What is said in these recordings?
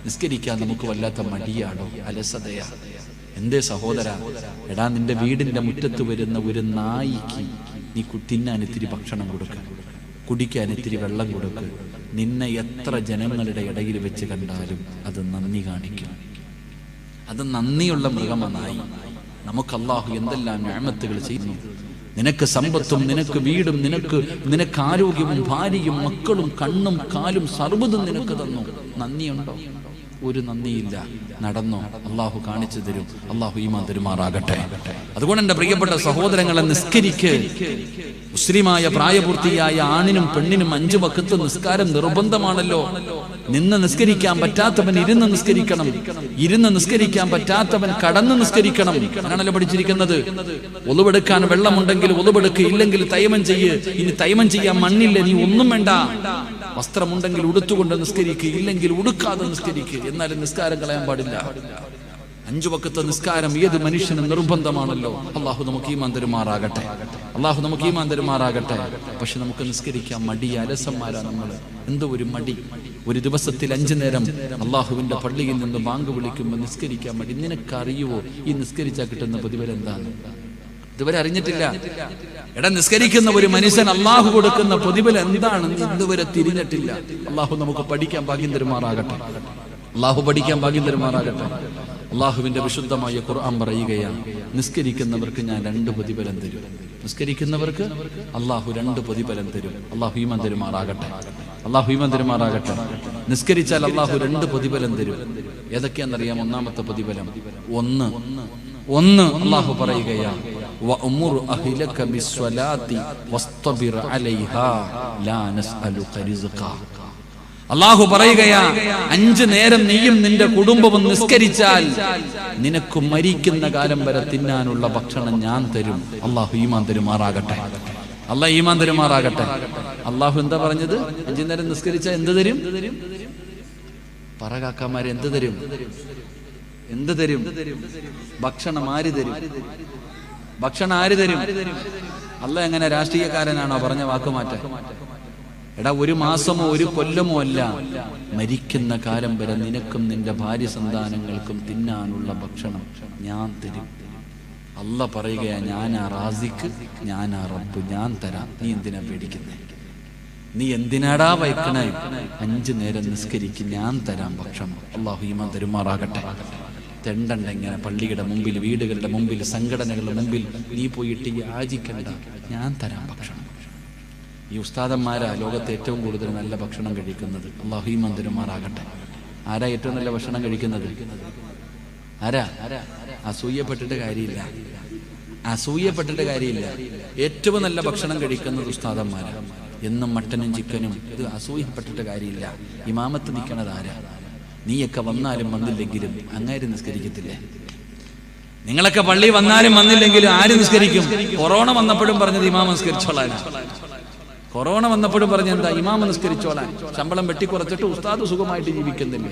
നിസ്കരിക്കാൻ നമുക്ക് വല്ലാത്ത മടിയാണോ, അലസതയാ? എന്തേ സഹോദര, എടാ നിന്റെ വീടിന്റെ മുറ്റത്ത് വരുന്ന ഒരു നായിക്ക് നീ തിന്നാൻ ഇത്തിരി ഭക്ഷണം കൊടുക്കുക, കുടിക്കാൻ ഇത്തിരി വെള്ളം കൊടുക്കുക. നിന്നെ എത്ര ജനങ്ങളുടെ ഇടയിൽ വെച്ച് കണ്ടാലും അത് നന്ദി കാണിക്കും. അത് നന്ദിയുള്ള മൃഗമാണ് നായി. നമുക്ക് അല്ലാഹു എന്തെല്ലാം നിഅമത്തുകൾ ചെയ്യുന്നു. നിനക്ക് സമ്പത്തും നിനക്ക് വീടും നിനക്ക് ആരോഗ്യവും ഭാര്യയും മക്കളും കണ്ണും കാലും സർവ്വതും നിനക്ക് തന്നു. നന്ദിയുണ്ടോ? ഒരു നന്ദിയില്ല. നടന്നോ? അള്ളാഹു കാണിച്ചു തരും. അള്ളാഹു ഈമാൻ തരുമാറാകട്ടെ. അതുകൊണ്ട് എൻ്റെ പ്രിയപ്പെട്ട സഹോദരങ്ങളെ, നിസ്കരിക്ക്. മുസ്ലിമായ പ്രായപൂർത്തിയായ ആണിനും പെണ്ണിനും 5 വഖത്ത് നിസ്കാരം നിർബന്ധമാണല്ലോ. നിന്ന് നിസ്കരിക്കാൻ പറ്റാത്തവൻ ഇരുന്ന് നിസ്കരിക്കണം. ഇരുന്ന് നിസ്കരിക്കാൻ പറ്റാത്തവൻ കടന്ന് നിസ്കരിക്കണം. അങ്ങനെയല്ലോ പഠിച്ചിരിക്കുന്നത്. ഒളുവെടുക്കാൻ വെള്ളമുണ്ടെങ്കിൽ ഒളുവെടുക്ക്, ഇല്ലെങ്കിൽ തൈമം ചെയ്യ്. ഇനി തൈമം ചെയ്യാൻ മണ്ണില്ല, നീ ഒന്നും വേണ്ട. വസ്ത്രമുണ്ടെങ്കിൽ ഉടുത്തുകൊണ്ട് നിസ്കരിക്കുക, ഇല്ലെങ്കിൽ ഉടുക്കാതെ നിസ്കരിക്കുക. എന്നാലും നിസ്കാരം കളയാൻ പാടില്ല. 5 വഖത്ത് നിസ്കാരം ഏത് മനുഷ്യനും നിർബന്ധമാണല്ലോ. അള്ളാഹു നമുക്ക് ഈമാൻ തരുമാറാകട്ടെ. അള്ളാഹു നമുക്ക് ഈമാൻ തരുമാറാകട്ടെ. പക്ഷെ നമുക്ക് നിസ്കരിക്കാൻ മടി, അലസന്മാരാ നമ്മൾ. എന്തോ ഒരു മടി. ഒരു ദിവസത്തിൽ 5 നേരം അള്ളാഹുവിന്റെ പള്ളിയിൽ നിന്ന് ബാങ്ക് വിളിക്കുമ്പോൾ നിസ്കരിക്കാൻ മടി. നിനക്കറിയുവോ ഈ നിസ്കരിച്ചാൽ കിട്ടുന്ന പ്രതിഫലം എന്താണ്? ഇതുവരെ അറിഞ്ഞിട്ടില്ല. എടാ, നിസ്കരിക്കുന്ന ഒരു മനുഷ്യൻ അള്ളാഹു കൊടുക്കുന്ന പ്രതിഫലം എന്താണെന്ന് ഇതുവരെ തിരിഞ്ഞിട്ടില്ല. അള്ളാഹു നമുക്ക് പഠിക്കാൻ ഭാഗ്യം തരുമാറാകട്ടെ. അള്ളാഹു പഠിക്കാൻ ഭാഗ്യം തരുമാറാകട്ടെ. അള്ളാഹുവിന്റെ വിശുദ്ധമായ ഖുർആൻ പറയുകയാണ്, നിസ്കരിക്കുന്നവർക്ക് ഞാൻ 2 പ്രതിഫലം തരും. നിസ്കരിക്കുന്നവർക്ക് അള്ളാഹു 2 പ്രതിഫലം തരും. അള്ളാഹു ഈമാൻ തരുമാറാകട്ടെ. അള്ളാഹു ഈമാൻ തരുമാറാകട്ടെ. നിസ്കരിച്ചാൽ അള്ളാഹു 2 പ്രതിഫലം തരും. ഏതൊക്കെയാണെന്നറിയാം? ഒന്നാമത്തെ പ്രതിഫലം, ഒന്ന് അള്ളാഹു പറയുകയാണ്, വഅ്മുർ അഹ്ലക ബിസ്സലാത്തി വസ്തബിർ അലൈഹാ ലാ നസ്അലുക റിസ്ഖാ. അള്ളാഹു പറയുകയാ, 5 നേരം നീയും നിന്റെ കുടുംബവും നിസ്കരിച്ചാൽ നിനക്ക് മരിക്കുന്ന കാലം വരെ തിന്നാനുള്ള ഭക്ഷണം ഞാൻ തരും. അള്ളാഹു ഈമാൻ തരുമാറാകട്ടെ. അള്ളാഹു ഈമാൻ തരുമാറാകട്ടെ. അള്ളാഹു എന്താ പറഞ്ഞത്? 5 നേരം നിസ്കരിച്ചാൽ എന്ത് തരും? പറകാക്കന്മാരെ, എന്ത് തരും? എന്ത് തരും? ഭക്ഷണം ആര് തരും? ഭക്ഷണം ആര് തരും? അള്ളാഹ് എങ്ങനെ രാഷ്ട്രീയക്കാരനാണോ പറഞ്ഞ വാക്ക് മാറ്റാൻ? എടാ, 1 മാസമോ 1 കൊല്ലമോ അല്ല, മരിക്കുന്ന കാലം വരെ നിനക്കും നിന്റെ ഭാര്യ സന്താനങ്ങൾക്കും തിന്നാനുള്ള ഭക്ഷണം ഞാൻ തരും. അള്ളാഹ് പറയുകയാ, ഞാനാ റാസിഖ്, ഞാനാ റബ്ബ്, ഞാൻ തരാം. നീ എന്തിനാ പേടിക്കുന്നേ? നീ എന്തിനാടാ വയ്ക്കണേ? 5 നേരം നിസ്കരിക്കും, ഞാൻ തരാം ഭക്ഷണം. അള്ളാഹു ഈമാൻ തരുമാറാകട്ടെ. തെണ്ടണ്ട ഇങ്ങനെ പള്ളിയുടെ മുമ്പിൽ, വീടുകളുടെ മുമ്പിൽ, സംഘടനകളുടെ മുമ്പിൽ നീ പോയിട്ട് യാചിക്കണ്ട. ഞാൻ തരാം ഭക്ഷണം. ഈ ഉസ്താദന്മാരാ ലോകത്തെ ഏറ്റവും കൂടുതൽ നല്ല ഭക്ഷണം കഴിക്കുന്നത്. അല്ലാഹു ഈമാൻ തരുമാറാകട്ടെ. ആരാ ഏറ്റവും നല്ല ഭക്ഷണം കഴിക്കുന്നത്? ആരാ? അസൂയപ്പെട്ടിട്ട് കാര്യമില്ല. അസൂയപ്പെട്ടിട്ട് കാര്യമില്ല. ഏറ്റവും നല്ല ഭക്ഷണം കഴിക്കുന്നത് ഉസ്താദന്മാരാ. എന്നും മട്ടനും ചിക്കനും. ഇത് അസൂയപ്പെട്ടിട്ട് കാര്യമില്ല. ഇമാമത്ത് നിൽക്കണത് ആരാ? നീയൊക്കെ വന്നാലും വന്നില്ലെങ്കിലും അങ്ങാര് നിസ്കരിക്കത്തില്ലേ? നിങ്ങളൊക്കെ പള്ളി വന്നാലും വന്നില്ലെങ്കിലും ആര് നിസ്കരിക്കും? കൊറോണ വന്നപ്പോഴും പറഞ്ഞത് ഇമാം നിസ്കരിച്ചോളാൻ. കൊറോണ വന്നപ്പോഴും പറഞ്ഞ എന്താ? ഇമാം നിസ്കരിച്ചോളാൻ. ശമ്പളം വെട്ടിക്കുറച്ചിട്ട് ഉസ്താദ് സുഖമായിട്ട് ജീവിക്കുന്നില്ലേ?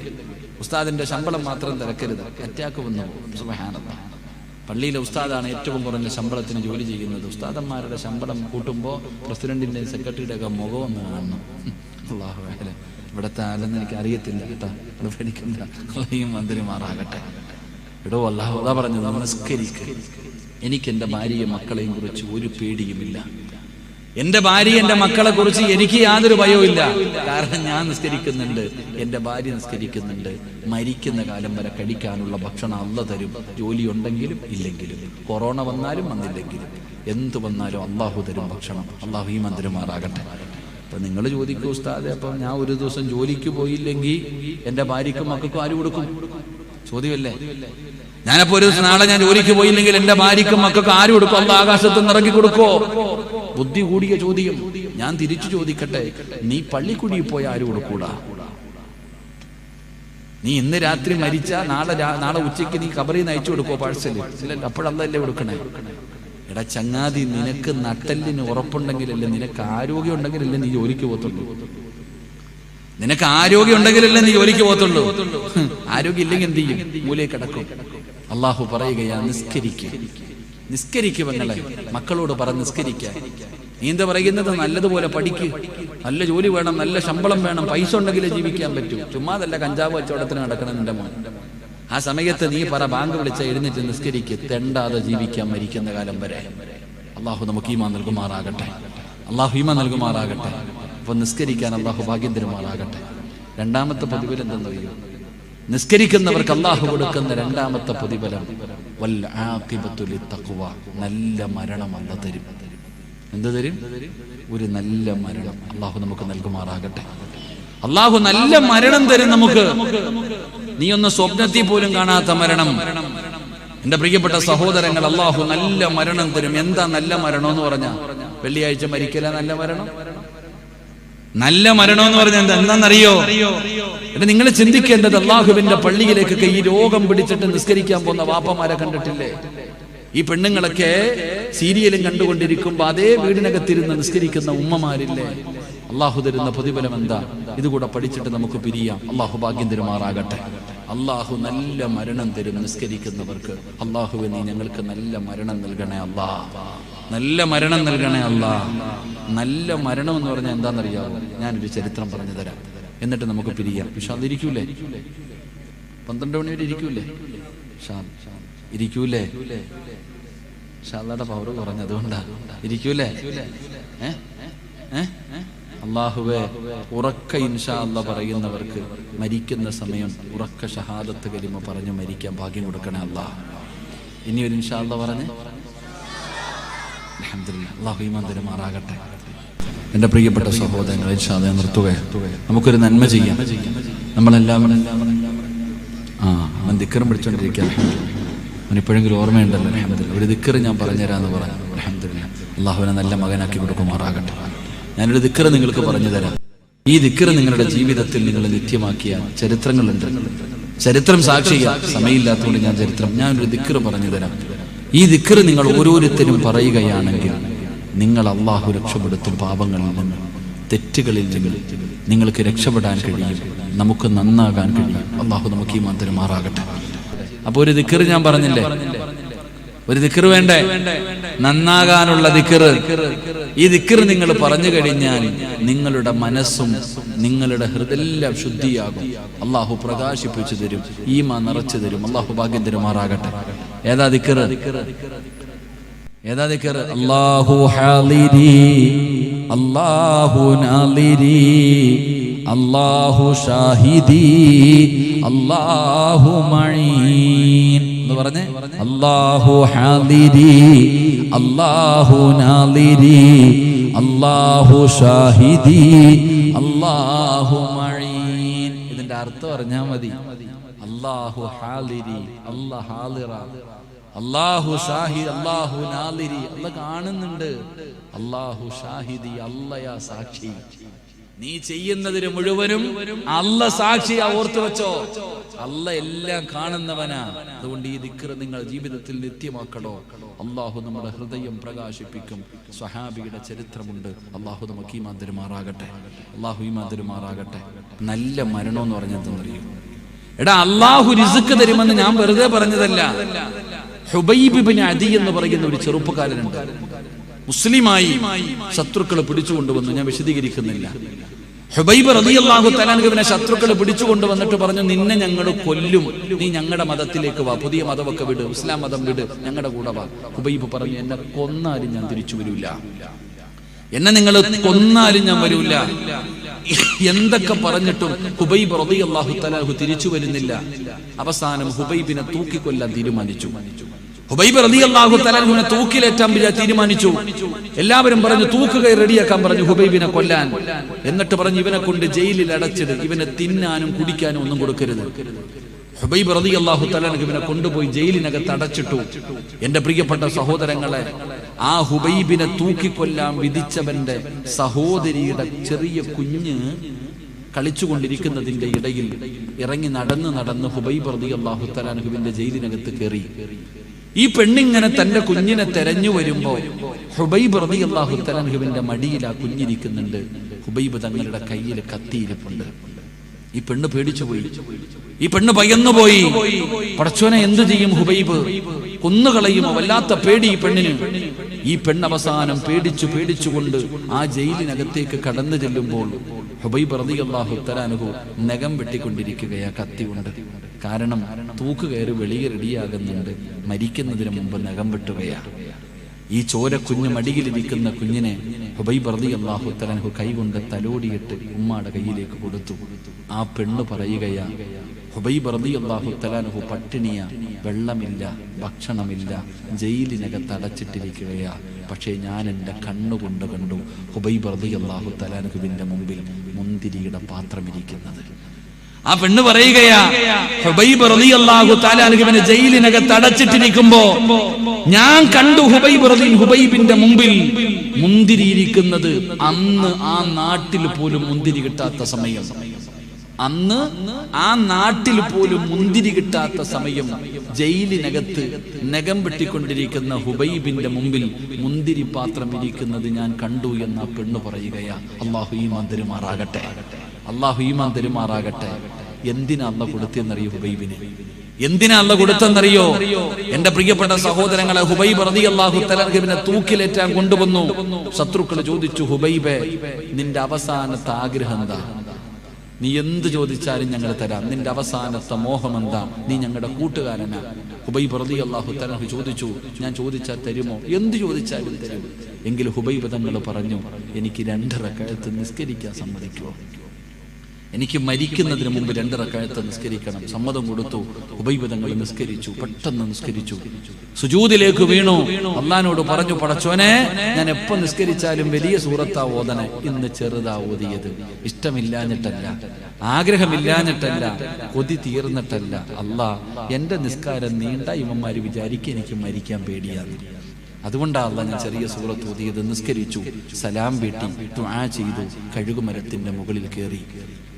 ഉസ്താദിന്റെ ശമ്പളം മാത്രം തിരക്കരുത്, അറ്റാക്ക് വന്നു പോകും. സുബ്ഹാനല്ലാഹ്. പള്ളിയിലെ ഉസ്താദാണ് ഏറ്റവും കുറഞ്ഞ ശമ്പളത്തിന് ജോലി ചെയ്യുന്നത്. ഉസ്താദന്മാരുടെ ശമ്പളം കൂട്ടുമ്പോൾ പ്രസിഡന്റിന്റെയും സെക്രട്ടറിയുടെ ഒക്കെ മുഖം ഒന്ന് കാണണം. അല്ലാഹു അക്ബർ. ഇവിടുത്തെ ആരെന്ന് എനിക്ക് അറിയത്തില്ല കേട്ടോ, അത് പേടിക്കണ്ട. അള്ളാഹു മന്ത്രിമാറാകട്ടെ. എടോ, അല്ലാഹു അതാ പറഞ്ഞത്, നമസ്കരിക്ക്. എനിക്ക് എൻ്റെ ഭാര്യയും മക്കളെയും കുറിച്ച് ഒരു പേടിയുമില്ല. എൻ്റെ ഭാര്യ എൻ്റെ മക്കളെ കുറിച്ച് എനിക്ക് യാതൊരു ഭയവും ഇല്ല. കാരണം ഞാൻ നിസ്കരിക്കുന്നുണ്ട്, എൻ്റെ ഭാര്യ നിസ്കരിക്കുന്നുണ്ട്. മരിക്കുന്ന കാലം വരെ കഴിക്കാനുള്ള ഭക്ഷണം അല്ലാഹു തരും. ജോലി ഉണ്ടെങ്കിലും ഇല്ലെങ്കിലും, കൊറോണ വന്നാലും വന്നില്ലെങ്കിലും, എന്ത് വന്നാലും അള്ളാഹു തരും ഭക്ഷണം. അള്ളാഹു ഈ മന്ത്രിമാറാകട്ടെ. അപ്പൊ നിങ്ങൾ ചോദിക്കൂ, ഉസ്താദെ, അപ്പൊ ഞാൻ ഒരു ദിവസം ജോലിക്ക് പോയില്ലെങ്കിൽ എൻ്റെ ഭാര്യക്കും മക്കൾക്കും ആര് കൊടുക്കും? ചോദ്യമല്ലേ? ഞാനപ്പോ ഒരു ദിവസം നാളെ ഞാൻ ജോലിക്ക് പോയില്ലെങ്കിൽ എൻ്റെ ഭാര്യക്കും മക്കൾക്കും ആര് കൊടുക്കും? അള്ളാഹ് ആകാശത്ത് നിന്ന് ഇറക്കി കൊടുക്കോ? ബുദ്ധി കൂടിയ ചോദ്യം. ഞാൻ തിരിച്ചു ചോദിക്കട്ടെ, നീ പള്ളിക്കുടിയിൽ പോയ ആര് കൊടുക്കൂടാ? നീ ഇന്ന് രാത്രി മരിച്ച നാളെ ഉച്ചയ്ക്ക് നീ ഖബറിൽ നിന്ന് അയച്ചു കൊടുക്കോ പാഴ്സല്? ഇല്ലല്ലോ. അപ്പോഴല്ലേ കൊടുക്കണേ? എടാ ചങ്ങാതി, നിനക്ക് നട്ടലിന് ഉറപ്പുണ്ടെങ്കിലല്ലേ, നിനക്ക് ആരോഗ്യം ഉണ്ടെങ്കിലല്ലേ നീ ജോലിക്ക് പോകത്തുള്ളൂ. നിനക്ക് ആരോഗ്യം ഉണ്ടെങ്കിലല്ലേ നീ ജോലിക്ക് പോകത്തുള്ളൂ. ആരോഗ്യം ഇല്ലെങ്കിൽ എന്ത് ചെയ്യും? മൂലയിൽ കിടക്കും. അള്ളാഹു പറയുകയാ, നിസ്കരിക്കുക. പെങ്ങളെ, മക്കളോട് പറഞ്ഞ് നിസ്കരിക്കുക. നീ എന്താ പറയുന്നത്? നല്ലതുപോലെ പഠിക്ക്. നല്ല ജോലി വേണം, നല്ല ശമ്പളം വേണം, പൈസ ഉണ്ടെങ്കിലേ ജീവിക്കാൻ പറ്റൂ. ചുമ്മാതല്ല കഞ്ചാവ് കച്ചവടത്തിന് നടക്കണം നിന്റെ മോൻ. ആ സമയത്ത് നീ പറ ബാങ്ക് വിളിച്ച എഴുന്നേറ്റ് നിസ്കരിക്ക്, തെണ്ടാതെ ജീവിക്കാൻ മരിക്കുന്ന കാലം വരെ. അള്ളാഹു നമുക്ക് ഈമാൻ നൽകുമാറാകട്ടെ. അള്ളാഹു ഈമാൻ നൽകുമാറാകട്ടെ. അപ്പൊ നിസ്കരിക്കാൻ അള്ളാഹു ഭാഗ്യം തരുമാറാകട്ടെ. രണ്ടാമത്തെ പ്രതിഫലം എന്തെന്നറിയോ? നിസ്കരിക്കുന്നവർക്ക് അള്ളാഹു കൊടുക്കുന്ന രണ്ടാമത്തെ പ്രതിഫലം വൽ ആഖിബത്തു ലിത്തഖ്വ, നല്ല മരണം അല്ലാഹു തരും. എന്ത് തരും? ഒരു നല്ല മരണം അള്ളാഹു നമുക്ക് നൽകുമാറാകട്ടെ. അള്ളാഹു നല്ല മരണം തരും നമുക്ക്. നീ ഒന്ന് സ്വപ്നത്തിൽ പോലും കാണാത്ത മരണം. എന്റെ പ്രിയപ്പെട്ട സഹോദരങ്ങൾ, അള്ളാഹു നല്ല മരണം തരും. എന്താ നല്ല മരണം എന്ന് പറഞ്ഞാൽ? വെള്ളിയാഴ്ച മരിക്കല നല്ല മരണം. നല്ല മരണം എന്ന് പറഞ്ഞാൽ എന്താണെന്നറിയോ? എന്നിട്ട് നിങ്ങൾ ചിന്തിക്കേണ്ടത്, അള്ളാഹുവിന്റെ പള്ളിയിലേക്കൊക്കെ ഈ രോഗം പിടിച്ചിട്ട് നിസ്കരിക്കാൻ പോകുന്ന വാപ്പമാരെ കണ്ടിട്ടില്ലേ? ഈ പെണ്ണുങ്ങളൊക്കെ സീരിയലും കണ്ടുകൊണ്ടിരിക്കുമ്പോ അതേ വീടിനകത്തിരുന്ന് നിസ്കരിക്കുന്ന ഉമ്മമാരില്ലേ? അള്ളാഹു തരുന്ന പ്രതിഫലം എന്താ? ഇതുകൂടെ പഠിച്ചിട്ട് നമുക്ക് പിരിയാം. അള്ളാഹു ഭാഗ്യം തരുമാറാകട്ടെ. അള്ളാഹു നല്ല മരണം തരും നിസ്കരിക്കുന്നവർക്ക്. അള്ളാഹുവെ നീ ഞങ്ങൾക്ക് നല്ല മരണം നൽകണേ അല്ലാ, നല്ല മരണം നൽകണേ അല്ലാ. നല്ല മരണം എന്ന് പറഞ്ഞാൽ എന്താണെന്നറിയാമോ? ഞാനൊരു ചരിത്രം പറഞ്ഞു തരാം, എന്നിട്ട് നമുക്ക് പിരിയാം. ഇരിക്കൂലേ? 12 മണി വരെ ഇരിക്കൂലേ? ഇരിക്കൂലേ? ഷാദയുടെ പവർ കുറഞ്ഞതുകൊണ്ടാ. ഇരിക്കൂലേ? അള്ളാഹുവേ, ഉറക്ക ഇൻഷാ അല്ലാഹ് പറയുന്നവർക്ക് മരിക്കുന്ന സമയം ഉറക്ക ഷഹാദത്ത് കലിമ പറഞ്ഞു മരിക്കാൻ ഭാഗ്യം കൊടുക്കണേ അല്ലാ. ഇനി ഒരു ഇൻഷാ അല്ലാഹ് പറഞ്ഞ് അൽഹംദുലില്ലാഹ്. അല്ലാഹു ഈമാൻ തരുമാറാകട്ടെ. എൻ്റെ പ്രിയപ്പെട്ട സഹോദരങ്ങൾ, ഇൻഷാ അല്ലാഹ് നിർത്തുകയാണ്. നമുക്കൊരു നന്മ ചെയ്യാം. നമ്മളെല്ലാം അവൻ ദിക്റും പിടിച്ചോണ്ടിരിക്കുക. അവനിപ്പോഴെങ്കിലും ഓർമ്മയുണ്ടല്ലോ. അൽഹംദുലില്ലാഹ്. ഒരു ദിക്റ് ഞാൻ പറഞ്ഞുതരാമെന്ന് പറഞ്ഞു. അൽഹംദുലില്ലാഹ്. അള്ളാഹുവിനെ നല്ല മകനാക്കി കൊടുക്കുമാറാകട്ടെ. ഞാനൊരു ദിക്റ് നിങ്ങൾക്ക് പറഞ്ഞു തരാം. ഈ ദിക്റ് നിങ്ങളുടെ ജീവിതത്തിൽ നിങ്ങൾ നിത്യമാക്കിയ ചരിത്രങ്ങളുണ്ട്. ചരിത്രം സാക്ഷിയാ. സമയമില്ലാത്തതുകൊണ്ട് ഞാനൊരു ദിക്റ് പറഞ്ഞു തരാം. ഈ ദിക്റ് നിങ്ങൾ ഓരോരുത്തരും പറയുകയാണെങ്കിൽ നിങ്ങൾ അള്ളാഹു രക്ഷപ്പെടുത്തും. പാപങ്ങളിൽ നിന്ന്, തെറ്റുകളിൽ നിന്ന് നിങ്ങൾക്ക് രക്ഷപ്പെടാൻ കഴിയും. നമുക്ക് നന്നാകാൻ കഴിയും. അള്ളാഹു നമുക്ക് ഈമാൻ തരുമാറാകട്ടെ. അപ്പൊ ഒരു ദിക്റ് ഞാൻ പറഞ്ഞില്ലേ? ഒരു ദിക്റ് വേണ്ടേ? നന്നാകാനുള്ള ദിക്റ്. ഈ ദിക്റ് നിങ്ങൾ പറഞ്ഞു കഴിഞ്ഞാൽ നിങ്ങളുടെ മനസ്സും നിങ്ങളുടെ ഹൃദയം ശുദ്ധിയാകും. അള്ളാഹു പ്രകാശിപ്പിച്ചു തരും, ഈമാൻ നിറച്ചു തരും. അള്ളാഹു ഭാഗ്യം തരുമാറാകട്ടെ. ഏതാ ദിക്റ്? ഏതാ ദിക്റ്? അല്ലാഹു ഹാളിരി, അല്ലാഹു നാളിരി, അല്ലാഹു ഷാഹിദി, അല്ലാഹു മഈൻ എന്ന് പറഞ്ഞേ. അല്ലാഹു ഹാളിരി, അല്ലാഹു നാളിരി, അല്ലാഹു ഷാഹിദി, അല്ലാഹു മഈൻ. ഇതിന്റെ അർത്ഥം അറിഞ്ഞാൽ മതി. അല്ലാഹു ഹാളിരി, അല്ലാഹു ഹാളിറ, അല്ലാഹു ഷാഹിദ്, അല്ലാഹു നാളിരി, അല്ലാഹ് കാണുന്നുണ്ട്. അല്ലാഹു ഷാഹിദി, അല്ലാഹ് സാക്ഷി. നീ ചെയ്യുന്നതിന് മുഴുവനും അല്ലാഹ് സാക്ഷിയാ. ഓർത്തു വെച്ചോ, അല്ലാഹ് എല്ലാം കാണുന്നവനാ. അതുകൊണ്ട് ഈ ദിക്റ് നിങ്ങൾ ജീവിതത്തിൽ നിത്യമാക്കണോ. അല്ലാഹു നമ്മുടെ ഹൃദയം പ്രകാശിപ്പിക്കും. സ്വഹാബിയുടെ ചരിത്രമുണ്ട്. അല്ലാഹു നമുക്ക് ഈമാൻ തരുമാറാകട്ടെ. അല്ലാഹു ഈമാൻ തരുമാറാകട്ടെ. നല്ല മരണം എന്ന് പറഞ്ഞെന്തറിയും? എടാ, അല്ലാഹു റിസ്ക് തരുമെന്ന് ഞാൻ വെറുതെ പറഞ്ഞതല്ല. ഹുബൈബ് ഇബ്നു അദി എന്ന് പറയുന്ന ഒരു ചെറുപ്പക്കാരനുണ്ട്. മുസ്ലിമായി ശത്രുക്കൾ പിടിച്ചുകൊണ്ടുവന്നു. ഞാൻ വിശദീകരിക്കുന്നില്ല. ഹുബൈബ് റളിയല്ലാഹു തആല അൻഹുവിനെ ശത്രുക്കൾ പിടിച്ചുകൊണ്ടുവന്നിട്ട് പറഞ്ഞു, നിന്നെ ഞങ്ങൾ കൊല്ലും, നീ ഞങ്ങളുടെ മതത്തിലേക്ക് വാ, പുതിയ മതമൊക്കെ വിട്, ഇസ്ലാം മതം വിട്, ഞങ്ങളുടെ കൂടെ വാ. ഹുബൈബ് പറഞ്ഞു, എന്നെ കൊന്നാലും ഞാൻ തിരിച്ചു വരൂല, എന്നെ നിങ്ങൾ കൊന്നാലും ഞാൻ വരൂല. എന്തൊക്കെ പറഞ്ഞിട്ടും ഹുബൈബ് റളിയല്ലാഹു തആല തിരിച്ചു വരുന്നില്ല. അവസാനം ഹുബൈബിനെ തൂക്കിക്കൊല്ലാൻ തീരുമാനിച്ചു. ഹുബൈബ് റളിയല്ലാഹു തആല അൻഹുവിനെ തൂക്കിലേറ്റാൻ തീരുമാനിച്ചു. എല്ലാവരും പറഞ്ഞു തൂക്കുകയർ റെഡിയാക്കാൻ പറഞ്ഞു ഹുബൈബിനെ കൊല്ലാൻ. എന്നിട്ട് പറഞ്ഞു, ഇവനെ കൊണ്ട് ജയിലിൽ അടച്ചിട്, ഇവനെ തിന്നാനും കുടിക്കാനും ഒന്നും കൊടുക്കരുത്. ഹുബൈബ് റളിയല്ലാഹു തആല അൻഹുവിനെ കൊണ്ടുപോയി ജയിലിനകത്ത് അടച്ചിട്ടു. എന്റെ പ്രിയപ്പെട്ട സഹോദരങ്ങളെ, ആ ഹുബൈബിനെ തൂക്കിക്കൊല്ലാൻ വിധിച്ചവന്റെ സഹോദരിയുടെ ചെറിയ കുഞ്ഞ് കളിച്ചുകൊണ്ടിരിക്കുന്നതിന്റെ ഇടയിൽ ഇറങ്ങി നടന്ന് ഹുബൈബ് റളിയല്ലാഹു തആല അൻഹുവിന്റെ ജയിലിനകത്ത് കയറി. ഈ പെണ്ണിങ്ങനെ തന്റെ കുഞ്ഞിനെ തെരഞ്ഞു വരുമ്പോ ഹുബൈബ് റളിയല്ലാഹു തആല അൻഹുവിന്റെ മടിയിൽ ആ കുഞ്ഞിരിക്കുന്നുണ്ട്. ഹുബൈബ് തങ്ങളുടെ കയ്യിൽ കത്തിയിരിപ്പുണ്ട്. ഈ പെണ്ണ് പേടിച്ചുപോയി. ഈ പെണ്ണ് ഭയന്നുപോയി. പടച്ചോനെ, എന്തു ചെയ്യും? ഹുബൈബ് കൊന്നുകളയുമോ? വല്ലാത്ത പേടി ഈ പെണ്ണിന്. ഈ പെണ്ണവസാനം പേടിച്ചുകൊണ്ട് ആ ജയിലിനകത്തേക്ക് കടന്നു ചെല്ലുമ്പോൾ ഹുബൈബ് റളിയല്ലാഹു തആല അൻഹു നഖം വെട്ടിക്കൊണ്ടിരിക്കുകയാ കത്തി കൊണ്ട്. കാരണം തൂക്ക് കയറി വെളിയിൽ റെഡിയാകുന്നുണ്ട്, മരിക്കുന്നതിന് മുമ്പ് നഖം വെട്ടുകയാ. ഈ ചോര കുഞ്ഞ് മടിയിലിരിക്കുന്ന കുഞ്ഞിനെ ഹുബൈബ് റളിയല്ലാഹു തആല അൻഹു കൈകൊണ്ട് തലോടിയിട്ട് ഉമ്മാടെ കയ്യിലേക്ക് കൊടുത്തു. ആ പെണ്ണ് പറയുകയാ, ഹുബൈബ് റളിയല്ലാഹു തആല അൻഹു പട്ടിണിയ, വെള്ളമില്ല, ഭക്ഷണമില്ല, ജയിലിനകത്ത് അടച്ചിട്ടിരിക്കുകയാ. പക്ഷേ ഞാൻ എൻ്റെ കണ്ണുകൊണ്ട് കണ്ടു ഹുബൈബ് റളിയല്ലാഹു തആല അൻഹുവിന്റെ മുമ്പിൽ മുന്തിരിയുടെ പാത്രം ഇരിക്കുന്നത്. ആ പെണ്ണ് പറയുകയാ, ഹുബൈബ് റളിയല്ലാഹു തആല അൻഹുവിനെ ജയിലിനകത്ത് അടച്ചിട്ടിരിക്കുമ്പോ ഞാൻ കണ്ടു ഹുബൈബിന്റെ മുമ്പിൽ മുന്തിരി ഇരിക്കുന്നത്. അന്ന് ആ നാട്ടിൽ പോലും മുന്തിരി കിട്ടാത്ത സമയം, അന്ന് ആ നാട്ടിൽ പോലും മുന്തിരി കിട്ടാത്ത സമയം ജയിലിനകത്ത് നഖം വെട്ടിക്കൊണ്ടിരിക്കുന്ന ഹുബൈബിന്റെ മുമ്പിൽ മുന്തിരി പാത്രം ഇരിക്കുന്നത് ഞാൻ കണ്ടു എന്ന പെണ്ണ് പറയുകയാ. അല്ലാഹു ഈമാൻ തരുമാറാകട്ടെ, അല്ലാഹു ഈമാൻ തരുമാറാകട്ടെ. എന്തിനാ അല്ലാഹു കൊടുത്തെന്നറിയോ ഹുബൈബിന്? എന്തിനാ അല്ലാഹു കൊടുത്തെന്നറിയോ? എന്റെ പ്രിയപ്പെട്ട സഹോദരങ്ങളെ, ഹുബൈബ് റളിയല്ലാഹു തആല അൻഹുവിനെ തൂക്കിലേറ്റാൻ കൊണ്ടുവന്നു. ശത്രുക്കൾ ചോദിച്ചു, ഹുബൈബേ, നിന്റെ അവസാനത്തെ ആഗ്രഹം എന്താ? നീ എന്ത് ചോദിച്ചാലും ഞങ്ങൾ തരാം. നിന്റെ അവസാനത്തെ മോഹം എന്താ? നീ ഞങ്ങളുടെ കൂട്ടുകാരനാ. ഹുബൈബ് റളിയല്ലാഹു തആല അൻഹു ചോദിച്ചു, ഞാൻ ചോദിച്ചാൽ തരുമോ? എന്ത് ചോദിച്ചാലും തരും. എങ്കിൽ ഹുബൈബ് തങ്ങൾ പറഞ്ഞു, എനിക്ക് 2 റക്അത്ത് നിസ്കരിക്കാൻ സമ്മതിക്കുമോ? എനിക്ക് മരിക്കുന്നതിന് മുമ്പ് 2 റക്അത്ത് നിസ്കരിക്കണം. സമ്മതം കൊടുത്തു. ഹുബൈബ് തങ്ങൾ നിസ്കരിച്ചു, പെട്ടെന്ന് നിസ്കരിച്ചു, സുജൂദിലേക്ക് വീണു. അല്ലാഹുവോട് പറഞ്ഞു, പടച്ചോനെ, ഞാൻ എപ്പോ നിസ്കരിച്ചാലും വലിയ സൂറത്താ ഓതണേ. ഇന്ന് ചെറുതാ ഓതിയത്. ഇഷ്ടമില്ലാഞ്ഞിട്ടല്ല, ആഗ്രഹമില്ലാഞ്ഞിട്ടല്ല, കൊതി തീർന്നിട്ടല്ല. അല്ലാഹ്, എന്റെ നിസ്കാരം നീണ്ട ഇവന്മാര് വിചാരിക്കും എനിക്ക് മരിക്കാൻ പേടിയാണ്. അതുകൊണ്ടാ അല്ലാഹ് ഞാൻ ചെറിയ സൂറത്ത് ഓതിയത്. നിസ്കരിച്ചു, സലാം വീട്ടി, ദുആ ചെയ്തു, കഴുകുമരത്തിന്റെ മുകളിൽ കയറി.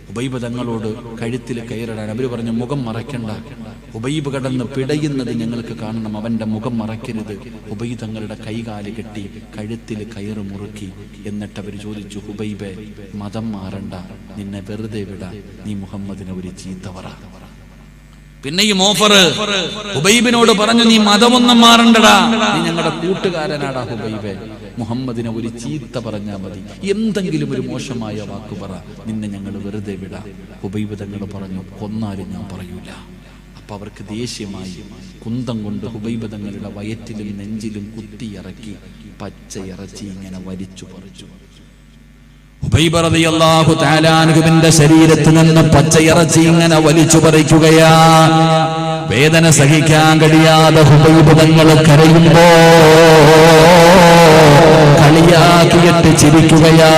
ഹുബൈബ് തങ്ങളോട് കഴുത്തിൽ കയറിടാൻ അവര് പറഞ്ഞു, മുഖം മറയ്ക്കണ്ട. ഹുബൈബ് കടന്ന് പിടയുന്നത് ഞങ്ങൾക്ക് കാണണം, അവന്റെ മുഖം മറയ്ക്കരുത്. ഹുബൈബ് തങ്ങളുടെ കൈകാല് കെട്ടി കഴുത്തിൽ കയറ് മുറുക്കി. എന്നിട്ട് അവർ ചോദിച്ചു, ഹുബൈബേ, മതം മാറണ്ട, നിന്നെ വെറുതെ വിടാ, നീ മുഹമ്മദിനെ ഒരു ചീത്ത പറ. പിന്നെയും ഓഫർ ഹുബൈബിനോട് പറഞ്ഞു, നീ മതമൊന്നും മാറണ്ടടാ, നീ ഞങ്ങളുടെ കൂട്ടുകാരനാടാ ഹുബൈബേ, മുഹമ്മദിനെ ഒരു ചീത്ത പറഞ്ഞാൽ മതി, എന്തെങ്കിലും ഒരു മോശമായ വാക്ക് പറ, നിന്നെ ഞങ്ങൾ വെറുതെ വിടാ. ഹുബൈബ് തങ്ങൾ പറഞ്ഞു, കൊന്നാലും ഞാൻ പറയൂല. അപ്പൊ അവർക്ക് ദേഷ്യമായി. കുന്തം കൊണ്ട് ഹുബൈബ് തങ്ങളുടെ വയറ്റിലും നെഞ്ചിലും കുത്തിയിറക്കി പച്ചയിറച്ചി ഇങ്ങനെ വലിച്ചു പറിച്ചു. ഹുബൈബ് റളിയല്ലാഹു തആല അൻഹുവിന്റെ ശരീരത്തിൽ നിന്ന് പച്ചയിറച്ചി ഇങ്ങനെ വലിച്ചു പറിക്കുകയാ. വേദന സഹിക്കാൻ കഴിയാതെ ഹുബൈബ് തങ്ങൾ കരയുമ്പോ കളിയാക്കിയിട്ട് ചിരിക്കുകയാ.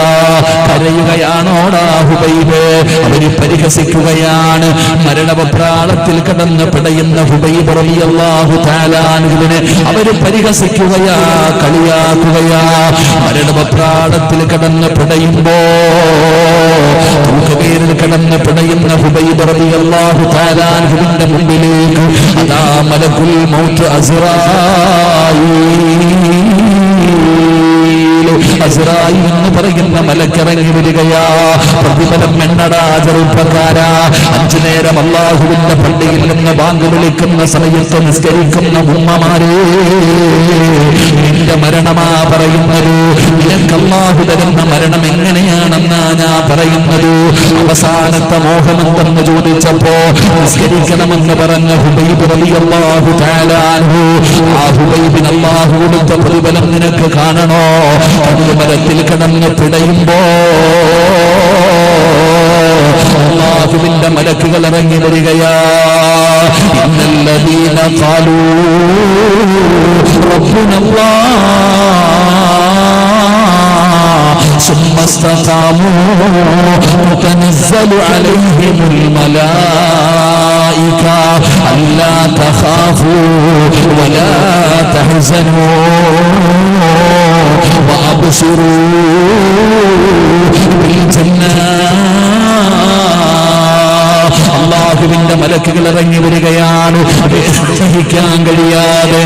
കരയുകയാണോടാ ഹുബൈബ്? അവര് പരിഹസിക്കുകയാണ്. മരണപ്രാളത്തിൽ കടന്ന് പിടയുന്ന ഹുബൈബ് റളിയല്ലാഹു തആല അൻഹുവിനെ അവര് പരിഹസിക്കുകയാ, കളിയാക്കുകയാ. മരണപ്രാളത്തിൽ കടന്ന് പിടയുമ്പോ, തൂക്കുകയറിൽ കടന്ന് പിടയുന്ന ഹുബൈബ് റളിയല്ലാഹു തആല അൻഹുവിന്റെ മുമ്പിലേക്ക് അതാ മലക്കുൽ മൗത്ത് അസ്റായീൽ എന്ന് പറയുന്ന മലക്കിറങ്ങി വരികയാ. പ്രതിഫലം എണ്ണടാ ചെറുപ്പക്കാരാ. 5 നേരം അല്ലാഹുവിന്റെ പള്ളിയിൽ നിന്ന് ബാങ്ക് വിളിക്കുന്ന സമയത്ത് നിസ്കരിക്കുന്ന ഉമ്മമാരെ, നിന്റെ മരണമാ പറയുന്നത്. നിനക്ക് അല്ലാഹു തരുന്ന മരണം എങ്ങനെയാണെന്നാ ഞാൻ പറയുന്നത്. അവസാനത്തെ മോഹമെന്തെന്ന് ചോദിച്ചപ്പോ നിസ്കരിക്കണമെന്ന് പറഞ്ഞ ഹുബൈബ് റളിയല്ലാഹു തആല അൻഹു, ആ ഹുബൈബിന് അല്ലാഹു കൊടുത്ത പ്രതിഫലം നിനക്ക് കാണണോ? മരത്തിൽ കിടന്ന് പിടയുമ്പോ അല്ലാഹുവിന്റെ മലക്കുകൾ ഇറങ്ങി വരികയാ. ഇന്നല്ലദീന ഖാലൂ റബ്ബുനല്ലാഹ് സുമ്മ ഇസ്തഖാമൂ തനസ്സലു അലൈഹിമുൽ മലായിക അല്ലാ തഖാഫൂ വലാ തഹ്സനൂ അല്ലാഹുവിന്റെ മലക്കുകൾ ഇറങ്ങി വരികയാണ്. സഹിക്കാൻ കഴിയാതെ,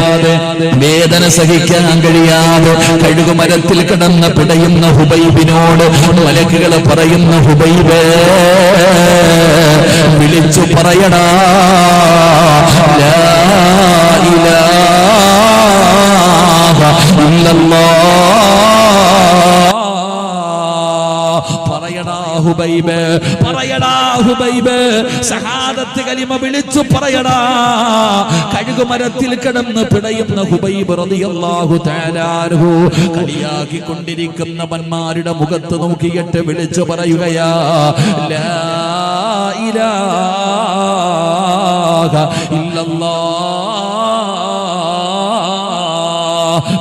വേദന സഹിക്കാൻ കഴിയാതെ കഴുകുമരത്തിൽ കിടന്ന് പിടയുന്ന ഹുബൈബിനോട് മലക്കുകൾ പറയുന്ന, ഹുബൈബേ, വിളിച്ചു പറയടാ, ലാ ഇലാഹ പറയടാ ഹുബൈബ്, പറയടാ ഹുബൈബ്, ഷഹാദത്ത് കലിമ വിളിച്ചു പറയടാ. കഴുകുമരത്തിൽ കിടന്ന് പിടയുന്ന ഹുബൈബ് റളിയല്ലാഹു തആല അൻഹു കളിയാക്കിക്കൊണ്ടിരിക്കുന്നവന്മാരുടെ മുഖത്ത് നോക്കിയിട്ട് വിളിച്ചു പറയുകയാ, ലാ ഇലാഹ ഇല്ലല്ലാഹ്.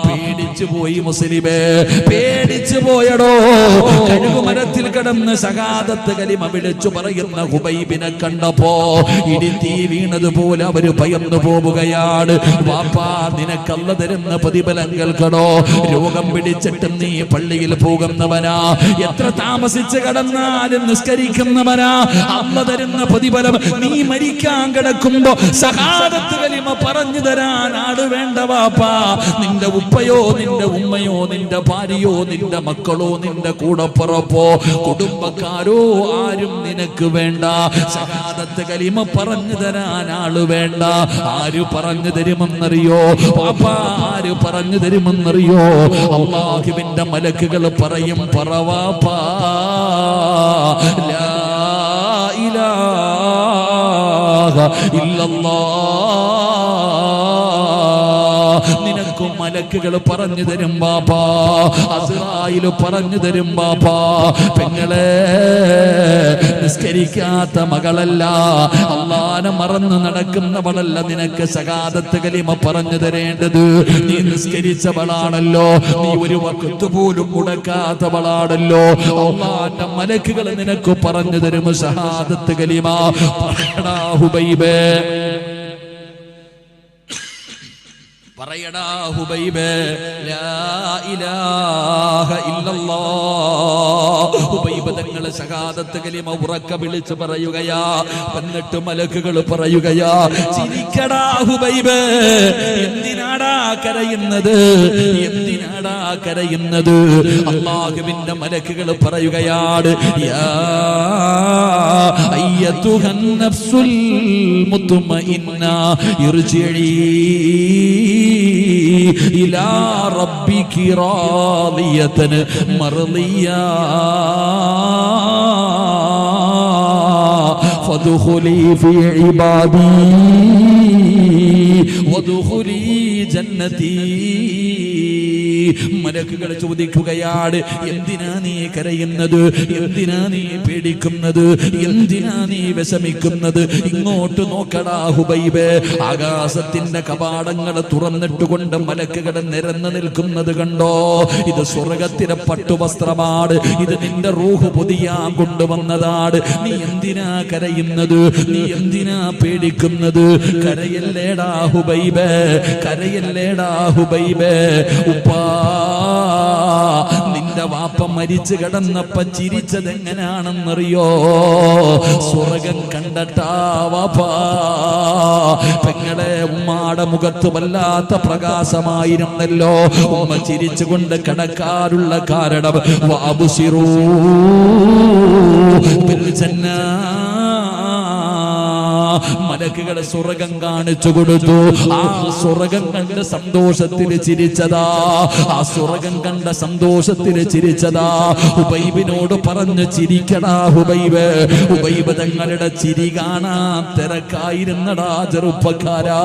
പേടിച്ചു പോയി മുസ്ലിമേ, പേടിച്ചു പോയടോ. കഴുകുമരത്തിൽ കിടന്ന് ഷഹാദത്ത് കലിമ വിളിച്ചു പറയുന്ന ഹുബൈബിനെ കണ്ടപ്പോ ഇടിത്തീ വീണതുപോലെ അവര് ഭയന്നു പോവുകയാണ്. വാപ്പാ, നിനക്കല്ല തരുന്ന പ്രതിഫലം കേൾക്കണോ? രോഗം പിടിച്ചിട്ട് നീ പള്ളിയിൽ പോകുന്നവനാ, എത്ര താമസിച്ച് കിടന്നാലും നിസ്കരിക്കുന്നവനാ. അല്ല തരുന്ന പ്രതിഫലം നീ മരിക്കാൻ കിടക്കുമ്പോ ഷഹാദത്ത് കലിമ പറഞ്ഞു തരാൻ ആട് വേണ്ട വാപ്പാ. നിന്റെ ഉപ്പയോ നിന്റെ ഉമ്മയോ നിന്റെ ഭാര്യയോ നിന്റെ മക്കളോ നിന്റെ കൂടപ്പുറപ്പോ കുടുംബക്കാരോ ആരും നിനക്ക് വേണ്ട. ഷഹാദത്ത് കലിമ പറഞ്ഞു തരാൻ ആള് വേണ്ട. ആര് പറഞ്ഞു തരുമെന്നറിയോ പാപ്പാ? ആര് പറഞ്ഞു തരുമെന്നറിയോ? അല്ലാഹുവിന്റെ മലക്കുകൾ പറയും, പറവാപ്പാ, ലാ ഇലാഹ ഇല്ലല്ലാഹ്. നിനക്കും മലക്കുകൾ പറഞ്ഞു തരും ബാപ്പാ, അസ്റായിൽ പറഞ്ഞു തരും ബാപ്പാ. പെങ്ങളെ, നിസ്കരിക്കാത്ത മകളല്ല, അല്ലാഹനെ മറന്ന് നടക്കുന്നവളല്ല നിനക്ക് ഷഹാദത്ത് കലിമ പറഞ്ഞു തരേണ്ടത്. നീ നിസ്കരിച്ചവളാണല്ലോ, നീ ഒരു വഖ്ത് പോലും മുടക്കാത്തവളാണല്ലോ. അല്ലാഹന്റെ മലക്കുകൾ നിനക്ക് പറഞ്ഞു തരും ഷഹാദത്ത് കലിമ. പറയടാ ഹുബൈബേ, പറയടാ ഹുബൈബേ, ലാ ഇലാഹ ഇല്ലല്ലാഹ്. ഹുബൈബ് തങ്ങൾ ഷഹാദത്ത് കലിമ ഉറക്കെ വിളിച്ചു പറയുകയാ. എന്നിട്ട് മലക്കുകൾ പറയുകയാ, ചിരിക്കടാ ഹുബൈബ്, എന്തിനാടാ കരയുന്നത്? എന്തിനാടാ കരയുന്നത്? അല്ലാഹുവിന്റെ മലക്കുകൾ പറയുകയാണ്, യാ അയ്യതുഹൻ നഫ്സുൽ മുത്മഇന്ന ഇർജിഇ ഇലാ റബ്ബികി റാദിയതൻ മർദിയാ ഫദ്ഖുലി ഫീ ഇബാദി വദ്ഖുലി ജന്നതി. മലക്കുകൾ ചോദിക്കുകയാണ്, എന്തിനാ നീ കരയുന്നത്? എന്തിനാ നീ പേടിക്കുന്നത്? എന്തിനാ നീ വിഷമിക്കുന്നത്? ഇങ്ങോട്ട് നോക്കടാ ഹുബൈബേ. ആകാശത്തിന്റെ കവാടങ്ങൾ തുറന്നിട്ടുകൊണ്ട് മലക്കുകൾ നിരന്നു നിൽക്കുന്നത് കണ്ടോ? ഇത് സ്വർഗത്തിലെ പട്ടുവസ്ത്രമാണ്. ഇത് നിന്റെ റൂഹ് പൊതിയാൻ കൊണ്ടുവന്നതാണ്. നീ എന്തിനാ കരയുന്നത്? നീ എന്തിനാ പേടിക്കുന്നത്? കരയല്ലേടാ ഹുബൈബേ, കരയല്ലേടാ ഹുബൈബേ. ഉപ്പാ, നിന്റെ വാപ്പ മരിച്ചു കിടന്നപ്പ ചിരിച്ചത് എങ്ങനെയാണെന്നറിയോ? സ്വർഗം കണ്ടട്ടാ വാപ്പാ. പെങ്ങളെ, ഉമ്മാടെ മുഖത്ത് വല്ലാത്ത പ്രകാശമായിരുന്നല്ലോ. ഉമ്മ ചിരിച്ചുകൊണ്ട് കിടക്കാറുള്ള കാരണം വഅബ്ശിറൂ ബിൽ ജന്നാ. മലക്കുകൾ സ്വർഗം കാണിച്ചു കൊടുത്തു. ആ സ്വർഗം കണ്ട സന്തോഷത്തിൽ ചിരിച്ചതാ. ആ സ്വർഗം കണ്ട സന്തോഷത്തിൽ ചിരിച്ചതാ. ഹുബൈബിനോട് പറഞ്ഞു, ചിരിക്കടാ ഹുബൈബ്. ഹുബൈബ് തങ്ങളുടെ ചിരി കാണാൻ തിരക്കായിരുന്നടാ ചെറുപ്പക്കാരാ.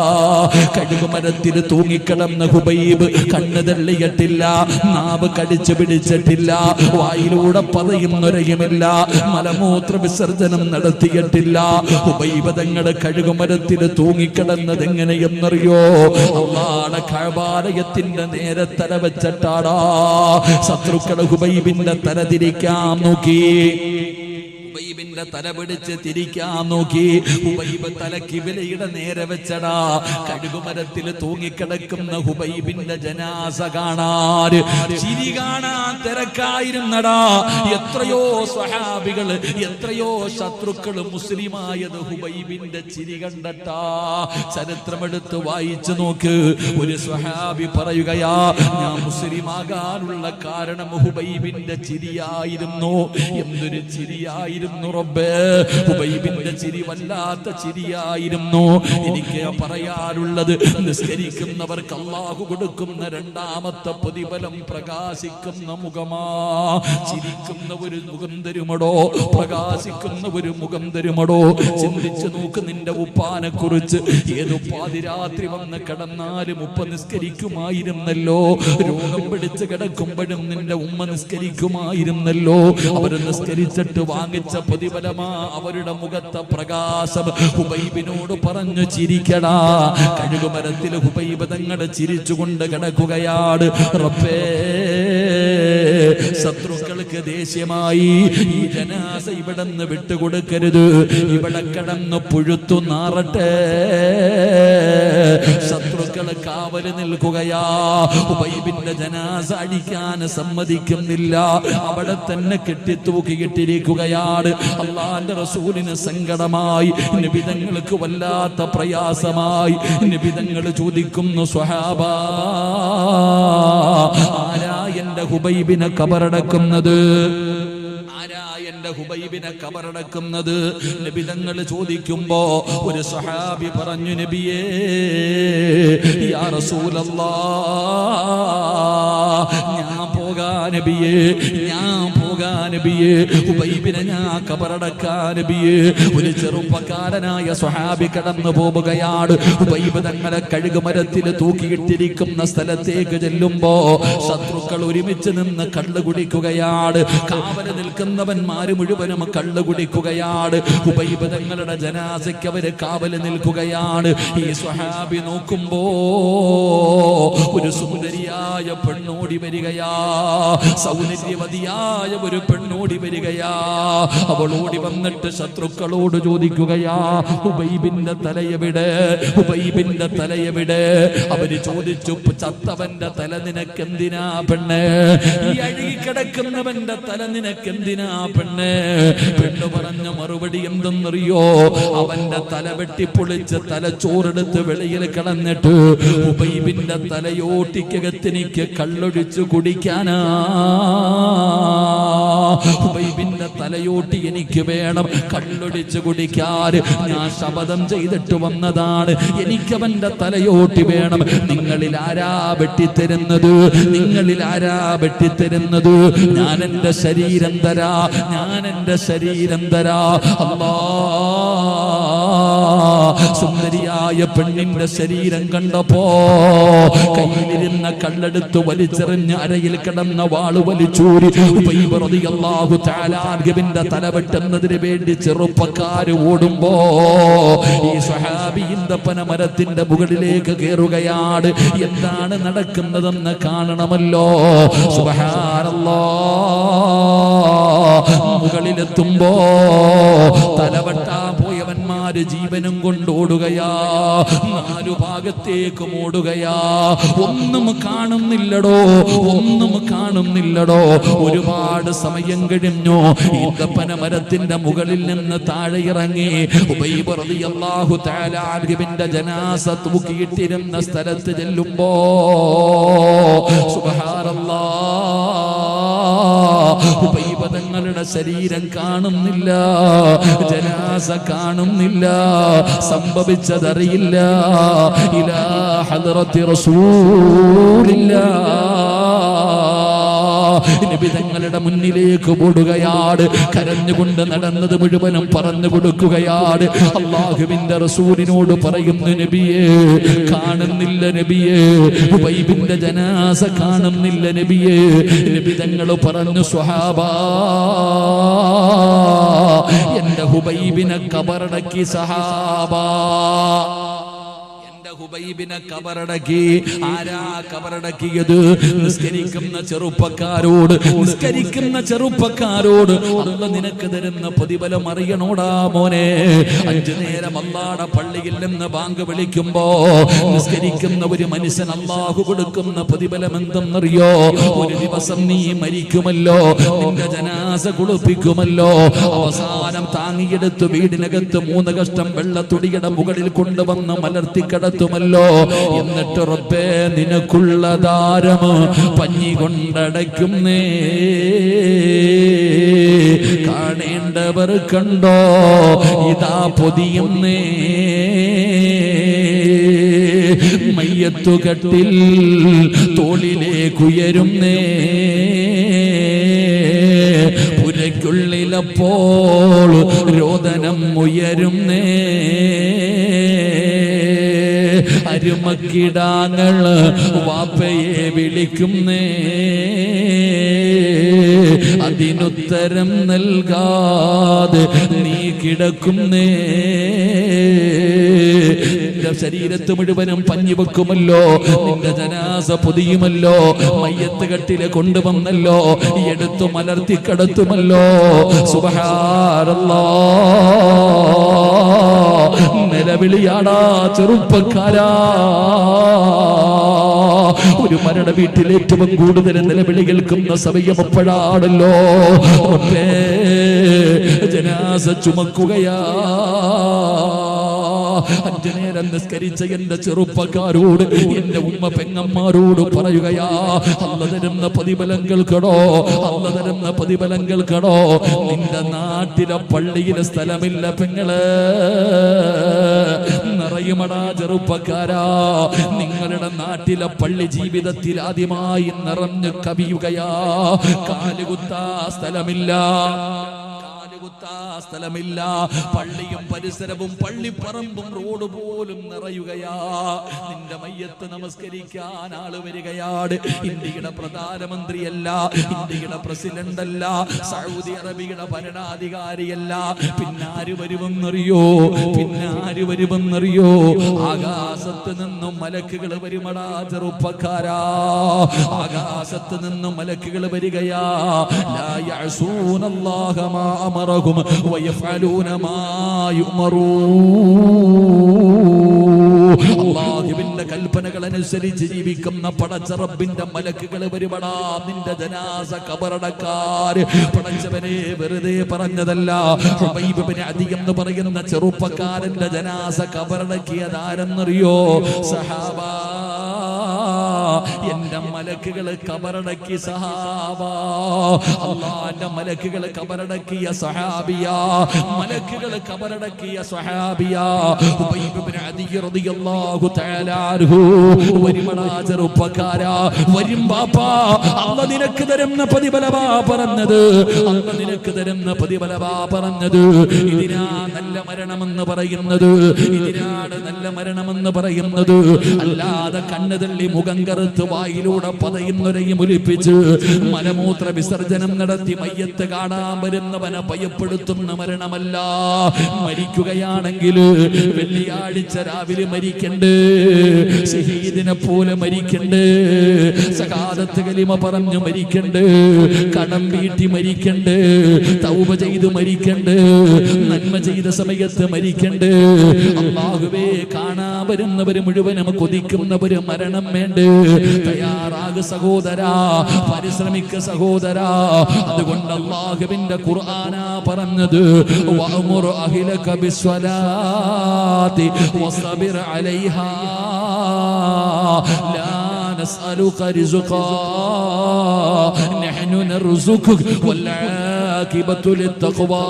കഴുകുമരത്തിൽ തൂങ്ങിക്കിടന്ന ഹുബൈബ് കണ്ണ് തള്ളിയിട്ടില്ല, നാവ് കടിച്ചു പിടിച്ചിട്ടില്ല, വായിലൂടെ പറയുന്നൊരയുമില്ല, മലമൂത്ര വിസർജനം നടത്തിയിട്ടില്ല. ഹുബൈബ് തങ്ങളുടെ കഴുകുമരത്തിൽ തൂങ്ങിക്കിടന്നത് എങ്ങനെയെന്നറിയോ? അല്ലാഹുവിന്റെ കഅബാലയത്തിന്റെ നേരെ തല വെച്ചിട്ടാടാ. ശത്രുക്കൾ ഹുബൈബിന്റെ തല തിരിക്കാൻ നോക്കി. ഹുബൈബിന്റെ തല പിടിച്ച് തിരിക്കാൻ നോക്കി. ഹുബൈബ് തല കിബിലയുടെ നേരെ വെച്ചടാ. കഴുകുമരത്തിൽ തൂങ്ങിക്കിടക്കുന്ന ഹുബൈബിന്റെ ജനാസ കാണാൻ, ചിരി കാണാൻ തിരക്കായിരുന്നടാ. എത്രയോ സ്വഹാബികള്, എത്രയോ ശത്രുക്കൾ മുസ്ലിമായത് ഹുബൈബിന്റെ ചിരി കണ്ടട്ടാ. ചരിത്രമെടുത്ത് വായിച്ചു നോക്ക്. ഒരു സ്വഹാബി പറയുകയാ, ഞാൻ മുസ്ലിമാകാനുള്ള കാരണം ഹുബൈബിന്റെ ചിരിയായിരുന്നു. എന്തൊരു ചിരിയായിരുന്നു റബ്ബേ. ഹുബൈബിന്റെ ചിരി വല്ലാത്ത ചിരിയായിരുന്നു. എനിക്ക് പറയാനുള്ളത്, നിസ്കരിക്കുന്നവർക്ക് അല്ലാഹു കൊടുക്കുന്ന രണ്ടാമത്തെ പ്രതിഫലം പ്രകാശിക്കുന്ന മുഖമാ. ചിരിക്കുന്ന ഒരു മുഖം തരുമടോ, പ്രകാശിക്കുന്ന ഒരു മുഖം തരുമടോ. ചിന്തിച്ചു നോക്ക്, നിന്റെ ഉപ്പാനെ കുറിച്ച്. ഏതു പാതിരാത്രി വന്ന് കിടന്നാലും ഉപ്പ നിസ്കരിക്കുമായിരുന്നല്ലോ. രോഗം പിടിച്ച് കിടക്കുമ്പോഴും നിന്റെ ഉമ്മ നിസ്കരിക്കുമായിരുന്നല്ലോ. അവര് നിസ്കരിച്ചിട്ട് വാങ്ങിച്ച പ്രതിഫലമാ അവരുടെ മുഖത്തെ പ്രകാശം. ഹുബൈബിനോട് പറഞ്ഞു ചിരിക്കടാ. കഴുകുമരത്തിൽ ഹുബൈബ് തങ്ങളെ ചിരിച്ചുകൊണ്ട് കിടക്കുകയാണ്. റബ്ബേ, ശത്രുക്കൾക്ക് ദേഷ്യമായി, ഈ ജനാസ ഇവിടെ നിന്ന് വിട്ടുകൊടുക്കരുത്, ഇവിടെ കിടന്ന് പുഴുത്തു നാറട്ടെ. ശത്രുക്കൾ കാവല് നിൽക്കുകയാ. ഹുബൈബിന്റെ ജനാസ അടിക്കാൻ സമ്മതിക്കുന്നില്ല. അവിടെ തന്നെ കെട്ടിത്തൂക്കിയിട്ടിരിക്കുകയാണ്. അല്ലാഹുവിന്റെ റസൂലിന് സങ്കടമായി, നബി തങ്ങൾക്ക് വല്ലാത്ത പ്രയാസമായി. നബി തങ്ങൾ ചോദിക്കുന്നു, സ്വഹാബാ, ആരാ എന്റെ ഹുബൈബിനെ കബറടക്കുന്നത്? ആരാ എന്റെ ഹുബൈബിനെ കബറടക്കുന്നത്? നബി തങ്ങൾ ചോദിക്കുമ്പോ ഒരു സ്വഹാബി പറഞ്ഞു, നബിയേ, യാ റസൂലല്ലാഹ്, ഞാൻ പോകാ നബിയേ, ഞാൻ പോകാ നബിയേ, ഹുബൈബിനെ ഞാൻ കബറടക്കാ നബിയേ. ഒരു ചെറുപ്പക്കാരനായ സ്വഹാബി കടന്നു പോവുകയാണ്. ഹുബൈബ് തങ്ങളെ കഴുകുമരത്തിൽ തൂക്കിയിട്ടിരിക്കുന്ന സ്ഥലത്തേക്ക് ചെല്ലുമ്പോ ശത്രുക്കൾ ഒരുമിച്ച് നിന്ന് കള്ളു കുടിക്കുകയാണ്. കാവല് നിൽക്കുന്നവന്മാര് മുഴുവനും കള്ളു കുടിക്കുകയാണ്. ഹുബൈബ് തങ്ങളുടെ ജനാസയ്ക്ക് അവര് കാവല് നിൽക്കുകയാണ്. ഈ സ്വഹാബി നോക്കുമ്പോ ഒരു സുന്ദരിയായ പെണ്ണോടി വരികയാ, സൗന്ദര്യവതിയായ ഒരു പെണ്ണോടി വരികയാ. അവൾ ഓടി വന്നിട്ട് ശത്രുക്കളോട് ചോദിക്കുകയാ, ഹുബൈബിന്റെ തലയെവിടെ? ഹുബൈബിന്റെ തലയെവിടെ? അവര് ചോദിച്ചു, ചത്തവന്റെ തല നിനക്കെന്തിനാ പെണ്ണ്? ഈ അഴുകിക്കിടക്കുന്നവന്റെ തല നിനക്കെന്തിനാ പെണ്ണ്? പെണ്ണ് പറഞ്ഞ മറുപടി എന്തെന്നറിയോ? അവന്റെ തല വെട്ടിപ്പൊളിച്ച് തലച്ചോറെടുത്ത് വെളിയിൽ കളഞ്ഞിട്ട് ഹുബൈബിന്റെ തലയോട്ടിക്കകത്തെനിക്ക് കള്ളൊഴിച്ചു കുടിക്കാനാ. ഹുബൈബിന്റെ തലയോട്ടി എനിക്ക് വേണം, കള്ളൊടിച്ചു കുടിക്കാൻ ഞാൻ ശപഥം ചെയ്തിട്ട് വന്നതാണ്. എനിക്കവന്റെ തലയോട്ടി വേണം. നിങ്ങളിൽ ആരാ വെട്ടിത്തരുന്നത്? നിങ്ങളിൽ ആരാ വെട്ടിത്തരുന്നത്? ഞാൻ എന്റെ ശരീരം തരാ, ഞാൻ എന്റെ ശരീരം തരാ. അല്ലാ, സുന്ദരിയായ പെണ്ണിന്റെ ശരീരം കണ്ടപ്പോ കയ്യിലിരുന്ന കള്ളെടുത്ത് വലിച്ചെറിഞ്ഞ് അരയിൽ കിടന്ന വാള് വലിച്ചൂരി ഹുബൈബ് റളിയല്ലാഹു തആല അൻഹുവിന്റെ തല വെട്ടുന്നതിന് വേണ്ടി ചെറുപ്പക്കാര് ഓടുമ്പോ ഈ സ്വഹാബി ഈന്തപ്പന മരത്തിന്റെ മുകളിലേക്ക് കയറുകയാണ്. എന്താണ് നടക്കുന്നതെന്ന് കാണണമല്ലോ. സുബ്ഹാനല്ലാഹ്, മുകളിലെത്തുമ്പോ തലവെട്ടാൻ പോയവന്മാര് ജീവനും കൊണ്ടോടുകയാ. നാലു ഭാഗത്തേക്കും ഓടുകയാ. ഒന്നും കാണുന്നില്ലടോ, ഒന്നും കാണുന്നില്ലടോ. ഒരുപാട് സമയം കഴിഞ്ഞു. ഈന്തപ്പന മരത്തിന്റെ മുകളിൽ നിന്ന് താഴെ ഇറങ്ങി ഹുബൈബ് റളിയല്ലാഹു തആല അൻഹുവിന്റെ ജനാസ തൂക്കിയിട്ടിരുന്ന സ്ഥലത്ത് ചെല്ലുമ്പോ സുബ്ഹാനല്ലാഹ്, ഹുബൈബ് തങ്ങളുടെ ശരീരം കാണുന്നില്ല, ജനാസ കാണുന്നില്ല, സംഭവിച്ചതറിയില്ല. ഇലാ ഹദ്റത്തി റസൂലില്ലാഹ്, നബി തങ്ങളുടെ മുന്നിലേക്ക് ഓടുകയാണ്. കരഞ്ഞുകൊണ്ട് നടന്നത് മുഴുവനും പറഞ്ഞു കൊടുക്കുകയാണ്. അല്ലാഹുവിന്റെ റസൂലിനോട് പറയുന്നു, നബിയേ, കാണുന്നില്ല നബിയേ, ഹുബൈബിന്റെ ജനാസ കാണുന്നില്ല നബിയേ. നബി തങ്ങൾ പറഞ്ഞു, സ്വഹാബാ, എന്റെ ഹുബൈബിനെ കബറടക്കി സഹാബാ. ഹുബൈബിനെ കബറടക്കി. ആരാ കബറടക്കിയത്? നിസ്കരിക്കുന്ന ചെറുപ്പക്കാരോട്, നിസ്കരിക്കുന്ന ചെറുപ്പക്കാരോട് അല്ലാഹ് നിനക്ക് തരുന്ന പ്രതിഫലം അറിയണോടാ മോനെ. 5 നേരം അല്ലാഹുവിന്റെ പള്ളിയിൽ നിന്ന് ബാങ്ക് വിളിക്കുമ്പോ നിസ്കരിക്കുന്ന ഒരു മനുഷ്യൻ അല്ലാഹു കൊടുക്കുന്ന പ്രതിഫലം എന്തെന്നറിയോ? ഒരു ദിവസം നീ മരിക്കുമല്ലോ, നിന്റെ ജനാസ കുളിപ്പിക്കുമല്ലോ, അവസാനം താങ്ങിയെടുത്ത് വീടിനകത്ത് 3 കഷ്ടം വെള്ളത്തുടിയുടെ മുകളിൽ കൊണ്ടുവന്ന് മലർത്തിക്കടത്തുമല്ലോ. എന്നിട്ട് റബ്ബേ, നിനക്കുള്ള ദാരം പഞ്ഞി കൊണ്ടടയ്ക്കുന്നേ, കാണേണ്ടവർ കണ്ടോ ഇതാ പൊതിയുന്നേ മയ്യത്തുകട്ടിൽ തോളിലേക്കുയരുന്നേ പുരയ്ക്കുള്ളിലപ്പോൾ രോദനം ഉയരുന്നേ അരുമക്കിടാങ്ങൾ വാപ്പയെ വിളിക്കുന്നേ അതിനുത്തരം നൽകാതെ നീ കിടക്കുന്നേ നിന്റെ ശരീരത്ത് മുഴുവനും പഞ്ഞി വെക്കുമല്ലോ നിന്റെ ജനാസ പൊതിയുമല്ലോ മയ്യത്ത് കട്ടിലെ കൊണ്ടുവന്നല്ലോ എടുത്തു മലർത്തി കടത്തുമല്ലോ സുബ്ഹാനല്ലാഹ് നിലവിളിയാടാ ചെറുപ്പക്കാരാ ഒരു മരണ വീട്ടിൽ ഏറ്റവും കൂടുതൽ നിലവിളി കേൾക്കുന്ന സമയം എപ്പോഴാണല്ലോ ജനാസ ചുമക്കുകയാ 5 നേരം നിസ്കരിച്ച എന്റെ ചെറുപ്പക്കാരോട് എന്റെ ഉമ്മ പെങ്ങന്മാരോട് പറയുകയാ അല്ല തരുന്ന പ്രതിഫലം കേൾക്കണോ അല്ല തരുന്ന പ്രതിഫലം കേൾക്കണോ നിന്റെ നാട്ടിലെ പള്ളിയിലെ സ്ഥലമില്ല പെങ്ങള് നിറയുമടാ ചെറുപ്പക്കാരാ നിങ്ങളുടെ നാട്ടിലെ പള്ളി ജീവിതത്തിൽ ആദ്യമായി നിറഞ്ഞു കവിയുകയാ കാലുകുത്താ സ്ഥലമില്ല സ്ഥലമില്ല പള്ളിയും പരിസരവും പള്ളിപ്പറമ്പും റോഡ് പോലും നിറയുകയാ നിന്റെ മയ്യത്ത് നമസ്കരിക്കാൻ ആള് വരികയാണ് ഇന്ത്യയുടെ പ്രധാനമന്ത്രിയല്ല ഇന്ത്യയുടെ പ്രസിഡന്റ് അല്ല സൗദി അറേബ്യയുടെ ഭരണാധികാരിയല്ല പിന്നാര് വരുമെന്നറിയോ ആകാശത്ത് നിന്നും മലക്കുകൾ വരുമടാ ചെറുപ്പക്കാരാ ആകാശത്ത് നിന്നും മലക്കുകൾ വരികയാ ലാ യഅസൂനല്ലാഹ മാ അമറഹും വയഫഅലൂന മാ യുമറൂൻ അല്ലാഹുവിന്റെ കൽപ്പനകൾ അനുസരിച്ച് ജീവിക്കുന്ന പടച്ച റബ്ബിന്റെ മലക്കുകൾ വരുമടാ നിന്റെ ജനാസ ഖബറടക്കാൻ പടച്ചവനെ വെറുതെ പറഞ്ഞതല്ല ഹുബൈബ് ഇബ്നു അദി എന്ന് പറയുന്ന ചെറുപ്പക്കാരന്റെ ജനാസ ഖബറടക്കിയതാരെന്നറിയോ സഹാബ എന്റെ മലക്കുകൾ ഖബറടക്കി സഹാബ അല്ലാഹുവിന്റെ മലക്കുകൾ ഖബറടക്കിയ സഹാബിയാ മലക്കുകൾ ഖബറടക്കിയ സഹാബിയാ ഹുബൈബ് ഇബ്നു അദി റളിയല്ലാഹു തആല അൻഹു വരുമടാ ചെറുപ്പക്കാരാ വരും ബാപ്പാ അല്ലാഹ് നിനക്ക് തരുന്ന പ്രതിഫലമാ പറഞ്ഞത് അല്ലാഹ് നിനക്ക് തരുന്ന പ്രതിഫലമാ പറഞ്ഞത് ഇതിനാ നല്ല മരണമെന്ന് പറയുന്നത് ഇതിനാണ് നല്ല മരണമെന്ന് പറയുന്നത് അല്ലാതെ കണ്ണ് തള്ളി മുഖം കറുത്ത് വായിലൂടെ പതയുന്നൊരയും ഒലിപ്പിച്ച് മലമൂത്ര വിസർജനം നടത്തി മയ്യത്ത് കാണാൻ വരുന്നവനെ ഭയപ്പെടുത്തുന്ന മരണമല്ല മരിക്കുകയാണെങ്കിൽ വെള്ളിയാഴ്ച രാവിലെ മരിക്കണ്ട് ശഹീദിനെ പോലെ മരിക്കണ്ട് സകാദത്ത് കലിമ പറഞ്ഞു മരിക്കണ്ട് കടം വീട്ടി മരിക്കണ്ട് തൗബ ചെയ്ത് മരിക്കണ്ട് നന്മ ചെയ്ത സമയത്ത് മരിക്കണ്ട് അല്ലാഹുവേ കാണാൻ വരുന്നവര് മുഴുവനും കൊതിക്കുന്നവര് മരണം വേണ്ട തയ്യാറാകു സഹോദരാ പരിശ്രമിക്ക സഹോദരാ അതുകൊണ്ട് അല്ലാഹുവിന്റെ ഖുർആനാ പറഞ്ഞത് വഅമുർ അഹ്ലക ബിസ്സലാത്തി വസ്ബിർ അലൈഹാ ലാ നസ്അലുക റിസ്ഖാ നഹ്നു നർസുകുക വൽ ആഖിബത്തു ലിത്തഖ്വാ